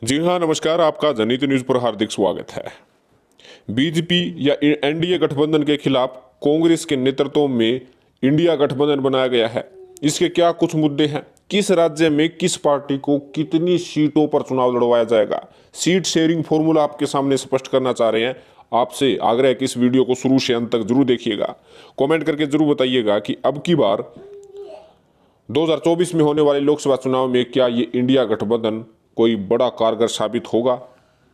जी हाँ, नमस्कार। आपका जनहित न्यूज पर हार्दिक स्वागत है। बीजेपी या एनडीए गठबंधन के खिलाफ कांग्रेस के नेतृत्व में इंडिया गठबंधन बनाया गया है। इसके क्या कुछ मुद्दे हैं, किस राज्य में किस पार्टी को कितनी सीटों पर चुनाव लड़वाया जाएगा, सीट शेयरिंग फॉर्मूला आपके सामने स्पष्ट करना चाह रहे हैं। आपसे आग्रह है कि इस वीडियो को शुरू से अंत तक जरूर देखिएगा। कमेंट करके जरूर बताइएगा कि अब की बार 2024 में होने वाले लोकसभा चुनाव में क्या ये इंडिया गठबंधन कोई बड़ा कारगर साबित होगा,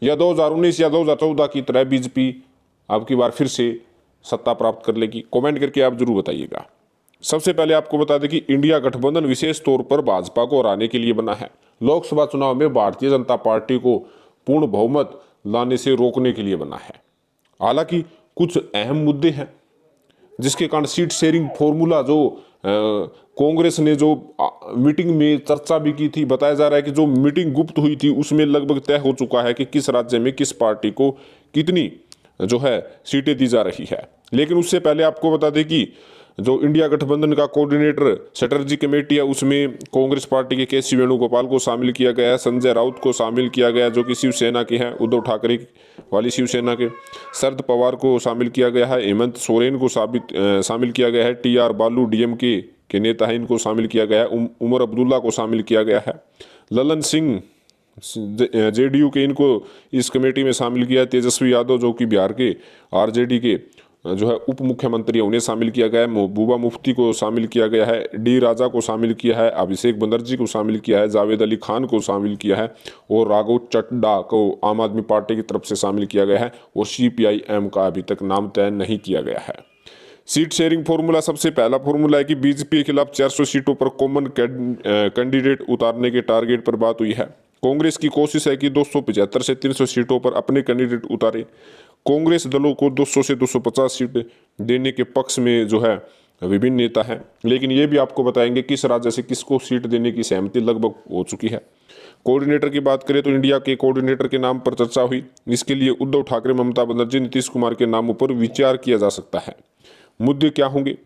या 2019 या 2014 की तरह बीजेपी अब की बार फिर से सत्ता प्राप्त कर लेगी। कमेंट करके आप जरूर बताइएगा। सबसे पहले आपको बता दें कि इंडिया गठबंधन विशेष तौर पर भाजपा को हराने के लिए बना है। लोकसभा चुनाव में भारतीय जनता पार्टी को पूर्ण बहुमत लाने से रोकने के लिए बना है। हालांकि कुछ अहम मुद्दे हैं जिसके कारण सीट शेयरिंग फॉर्मूला जो कांग्रेस ने जो मीटिंग में चर्चा भी की थी, बताया जा रहा है कि जो मीटिंग गुप्त हुई थी उसमें लगभग तय हो चुका है कि किस राज्य में किस पार्टी को कितनी जो है सीटें दी जा रही है। लेकिन उससे पहले आपको बता दें कि जो इंडिया गठबंधन का कोऑर्डिनेटर स्ट्रेटजी कमेटी है उसमें कांग्रेस पार्टी के सी वेणुगोपाल को शामिल किया गया है, संजय राउत को शामिल किया गया जो कि शिवसेना के हैं, उद्धव ठाकरे वाली शिवसेना के, शरद पवार को शामिल किया गया है, हेमंत सोरेन को शामिल किया गया है, टी आर बालू डीएमके के नेता हैं इनको शामिल किया गया है, उमर अब्दुल्ला को शामिल किया गया है, ललन सिंह जेडीयू के इनको इस कमेटी में शामिल किया है, तेजस्वी यादव जो कि बिहार के आरजेडी के जो है उप मुख्यमंत्री है उन्हें शामिल किया गया है, महबूबा मुफ्ती को शामिल किया गया है, डी राजा को शामिल किया है, अभिषेक बनर्जी को शामिल किया है, जावेद अली खान को शामिल किया है और राघव चड्ढा को आम आदमी पार्टी की तरफ से शामिल किया गया है और सीपीआईएम का अभी तक नाम तय नहीं किया गया है। सीट शेयरिंग फॉर्मूला, सबसे पहला फॉर्मूला है कि बीजेपी के खिलाफ 400 सीटों पर कॉमन कैंडिडेट उतारने के टारगेट पर बात हुई है। कांग्रेस की कोशिश है कि 275 से 300 सीटों पर अपने कैंडिडेट उतारे। कांग्रेस दलों को 200 से 250 सीट देने के पक्ष में जो है विभिन्न नेता हैं, लेकिन ये भी आपको बताएंगे किस राज्य से किसको सीट देने की सहमति लगभग हो चुकी है। कोऑर्डिनेटर की बात करें तो इंडिया के कोऑर्डिनेटर के नाम पर चर्चा हुई। इसके लिए उद्धव ठाकरे, ममता बनर्जी, नीतीश कुमार के नामों पर विचार किया जा सकता है। मुद्दे क्या होंगे?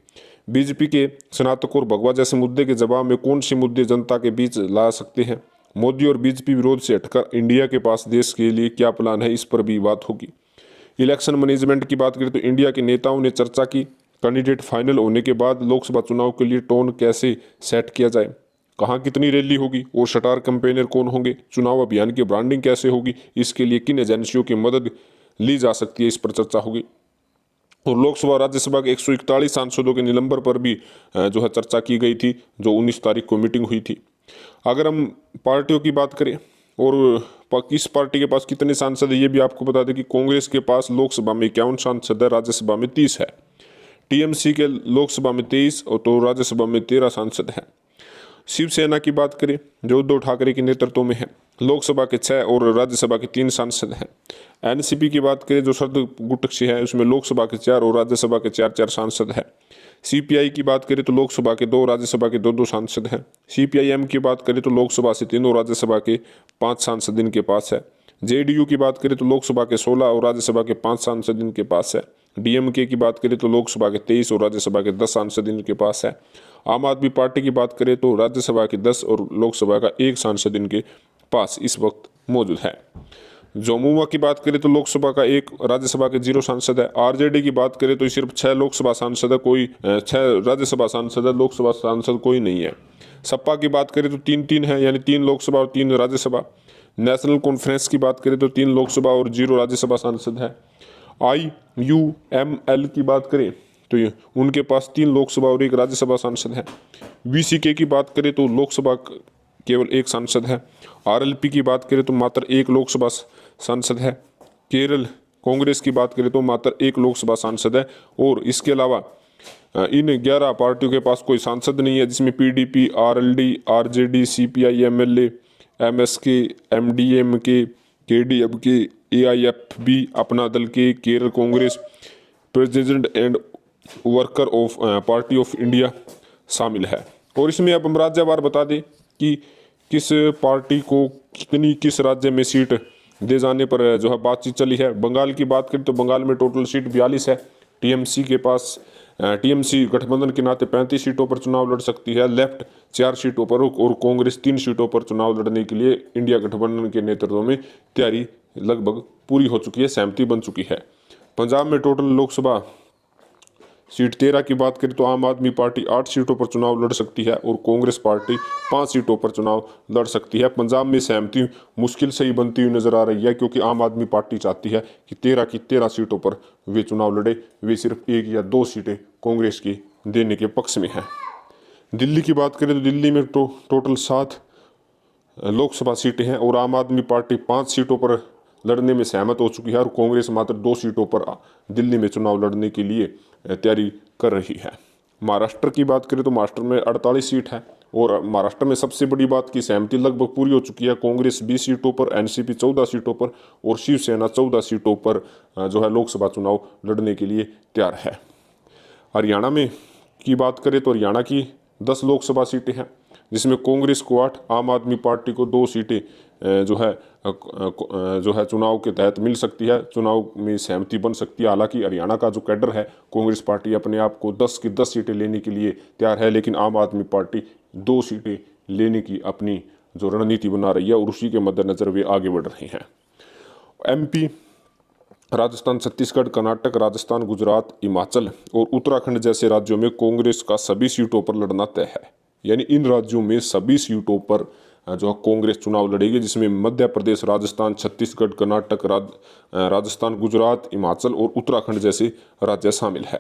बीजेपी के स्नातक और भगवा जैसे मुद्दे के जवाब में कौन से मुद्दे जनता के बीच ला सकते हैं? मोदी और बीजेपी विरोध से हटकर इंडिया के पास देश के लिए क्या प्लान है, इस पर भी बात होगी। इलेक्शन मैनेजमेंट की बात करें तो इंडिया के नेताओं ने चर्चा की कैंडिडेट फाइनल होने के बाद लोकसभा चुनाव के लिए टोन कैसे सेट किया जाए, कहाँ कितनी रैली होगी और स्टार कैंपेनर कौन होंगे, चुनाव अभियान की ब्रांडिंग कैसे होगी, इसके लिए किन एजेंसियों की मदद ली जा सकती है, इस पर चर्चा होगी। और लोकसभा और राज्यसभा के 141 सांसदों के निलंबन पर भी जो है चर्चा की गई थी, जो 19 तारीख को मीटिंग हुई थी। अगर हम पार्टियों की बात करें और किस पार्टी के पास कितने सांसद है, ये भी आपको बता दें कि कांग्रेस के पास लोकसभा में 51 सांसद है, राज्यसभा में 30 है। टीएमसी के लोकसभा में 23 और तो राज्यसभा में 13 सांसद हैं। शिवसेना की बात करें जो उद्धव ठाकरे के नेतृत्व में है, लोकसभा के 6 और राज्यसभा के 3 सांसद हैं। एनसीपी की बात करें जो शरद गुट से है, उसमें लोकसभा के 4 और राज्यसभा के 4 सांसद हैं। सीपीआई की बात करें तो लोकसभा के 2, राज्यसभा के 2 सांसद हैं। सीपीआईएम की बात करें तो लोकसभा से 3 और राज्यसभा के 5 सांसद इनके पास है। जेडीयू की बात करें तो लोकसभा के 16 और राज्यसभा के 5 सांसद इनके पास है। डीएमके की बात करें तो लोकसभा के 23 और राज्यसभा के 10 सांसद इनके पास है। आम आदमी पार्टी की बात करें तो राज्यसभा के 10 और लोकसभा का 1 सांसद इनके पास इस वक्त मौजूद है। जमुआ की बात करें तो लोकसभा का 1, राज्यसभा के 0 सांसद है। आरजेडी की बात करें तो सिर्फ 6 लोकसभा सांसद है, कोई 6 राज्यसभा सांसद है, लोकसभा सांसद कोई नहीं है। सपा की बात करें तो 3-3 है, यानी 3 लोकसभा और 3 राज्यसभा। नेशनल कॉन्फ्रेंस की बात करें तो 3 लोकसभा और 0 राज्यसभा सांसद है। IUML की बात करें तो उनके पास 3 लोकसभा और 1 राज्यसभा सांसद है। VCK की बात करें तो लोकसभा केवल 1 सांसद है। RLP की बात करें तो मात्र 1 लोकसभा सांसद है। केरल कांग्रेस की बात करें तो मात्र 1 लोकसभा सांसद है और इसके अलावा इन 11 पार्टियों के पास कोई सांसद नहीं है, जिसमें PDP, RLD, RJD, CPI, MLA, MSK, MDMK, KDMK, AIFB, अपना दल के, Kerala Congress, president and worker of party of India शामिल है। और इसमें अब हम राज्यवार बता दें कि किस पार्टी को कितनी किस राज्य में सीट दे जाने पर जो है बातचीत चली है। बंगाल की बात करें तो बंगाल में टोटल सीट 42 है, टीएमसी के पास टीएमसी गठबंधन के नाते 35 सीटों पर चुनाव लड़ सकती है, लेफ्ट 4 सीटों पर और कांग्रेस 3 सीटों पर चुनाव लड़ने के लिए इंडिया गठबंधन के नेतृत्व में तैयारी लगभग पूरी हो चुकी है, सहमति बन चुकी है। पंजाब में टोटल लोकसभा सीट 13 की बात करें तो आम आदमी पार्टी 8 सीटों पर चुनाव लड़ सकती है और कांग्रेस पार्टी 5 सीटों पर चुनाव लड़ सकती है। पंजाब में सहमति मुश्किल से ही बनती हुई नजर आ रही है, क्योंकि आम आदमी पार्टी चाहती है कि 13 की 13 सीटों पर वे चुनाव लड़े, वे सिर्फ 1 या 2 सीटें कांग्रेस की देने के पक्ष में है। दिल्ली की बात करें तो दिल्ली में टोटल 7 लोकसभा सीटें हैं और आम आदमी पार्टी 5 सीटों पर लड़ने में सहमत हो चुकी है और कांग्रेस मात्र 2 सीटों पर दिल्ली में चुनाव लड़ने के लिए तैयारी कर रही है। महाराष्ट्र की बात करें तो महाराष्ट्र में 48 सीट है और महाराष्ट्र में सबसे बड़ी बात की सहमति लगभग पूरी हो चुकी है। कांग्रेस 20 सीटों पर, एनसीपी 14 सीटों पर और शिवसेना 14 सीटों पर जो है लोकसभा चुनाव लड़ने के लिए तैयार है। हरियाणा में की बात करें तो हरियाणा की 10 लोकसभा सीटें हैं, जिसमें कांग्रेस को 8, आम आदमी पार्टी को 2 सीटें जो है चुनाव के तहत मिल सकती है, चुनाव में सहमति बन सकती है। हालांकि हरियाणा का जो कैडर है, कांग्रेस पार्टी अपने आप को 10 की 10 सीटें लेने के लिए तैयार है, लेकिन आम आदमी पार्टी 2 सीटें लेने की अपनी जो रणनीति बना रही है और उसी के मद्देनजर वे आगे बढ़ रहे हैं। एमपी, राजस्थान, छत्तीसगढ़, कर्नाटक, राजस्थान, गुजरात, हिमाचल और उत्तराखंड जैसे राज्यों में कांग्रेस का सभी सीटों पर लड़ना तय है। यानी इन राज्यों में सभी सीटों पर जो है कांग्रेस चुनाव लड़ेगी, जिसमें मध्य प्रदेश, राजस्थान, छत्तीसगढ़, कर्नाटक, राजस्थान, गुजरात, हिमाचल और उत्तराखंड जैसे राज्य शामिल है।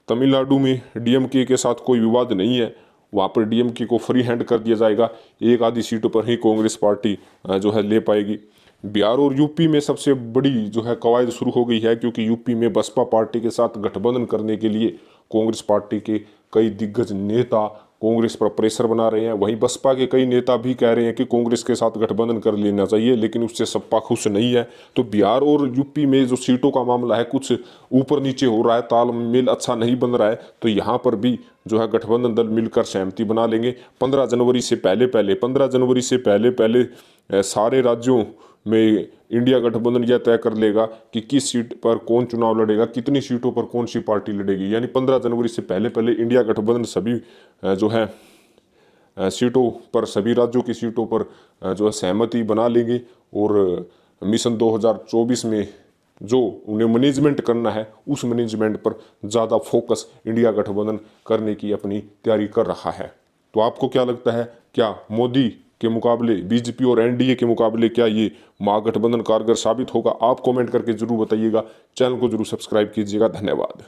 तमिलनाडु में डीएमके के साथ कोई विवाद नहीं है, वहाँ पर डीएमके को फ्री हैंड कर दिया जाएगा, 1 आधी सीटों पर ही कांग्रेस पार्टी जो है ले पाएगी। बिहार और यूपी में सबसे बड़ी जो है कवायद शुरू हो गई है, क्योंकि यूपी में बसपा पार्टी के साथ गठबंधन करने के लिए कांग्रेस पार्टी के कई दिग्गज नेता कांग्रेस पर प्रेशर बना रहे हैं। वहीं बसपा के कई नेता भी कह रहे हैं कि कांग्रेस के साथ गठबंधन कर लेना चाहिए, लेकिन उससे सपा खुश नहीं है। तो बिहार और यूपी में जो सीटों का मामला है, कुछ ऊपर नीचे हो रहा है, तालमेल अच्छा नहीं बन रहा है, तो यहाँ पर भी जो है गठबंधन दल मिलकर सहमति बना लेंगे। 15 जनवरी से पहले सारे राज्यों में इंडिया गठबंधन यह तय कर लेगा कि किस सीट पर कौन चुनाव लड़ेगा, कितनी सीटों पर कौन सी पार्टी लड़ेगी। यानी 15 जनवरी से पहले इंडिया गठबंधन सभी जो है सीटों पर, सभी राज्यों की सीटों पर जो है सहमति बना लेंगे और मिशन 2024 में जो उन्हें मैनेजमेंट करना है, उस मैनेजमेंट पर ज़्यादा फोकस इंडिया गठबंधन करने की अपनी तैयारी कर रहा है। तो आपको क्या लगता है, क्या मोदी के मुकाबले, बीजेपी और एनडीए के मुकाबले क्या ये महागठबंधन कारगर साबित होगा? आप कमेंट करके जरूर बताइएगा। चैनल को जरूर सब्सक्राइब कीजिएगा। धन्यवाद।